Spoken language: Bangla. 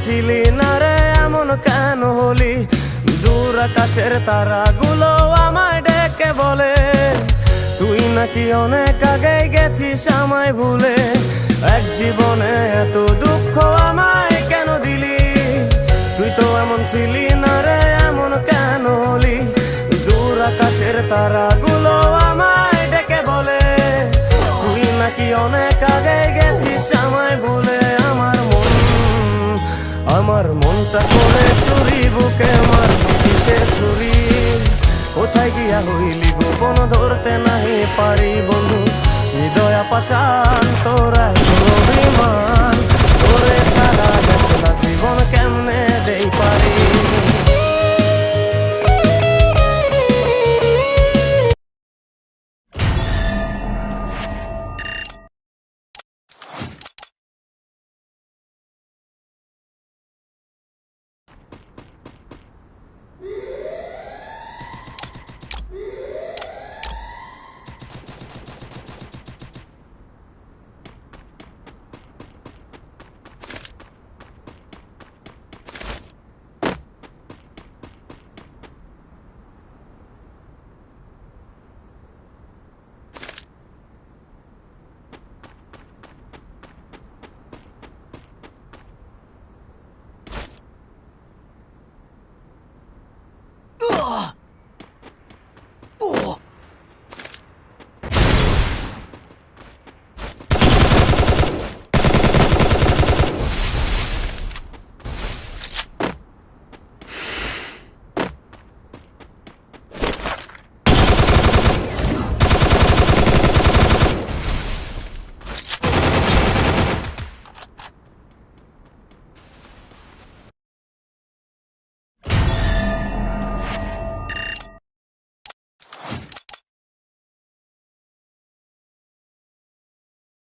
ছিলি না রে এমন কেন হলি? দূর আকাশের তারাগুলো আমায় ডেকে বলে তুই নাকি অনেক আগে গেছিস আমায় ভুলে। এক জীবনে এত দুঃখ আমায় কেন দিলি? তুই তো এমন ছিলি না রে এমন কেন হলি? দূর আকাশের তারাগুলো আমায় ডেকে বলে তুই নাকি অনেক আগে গেছিস আমায় ভুলে। আমার মনটা করে চুরি, বুকে মার কিসের ছুরি? কোথায় গিয়া হইলি গোপন ধরতে নাহি পারি বন্ধু। হৃদয় পাষাণ তোরা অভিমান, তোরে ছাড়া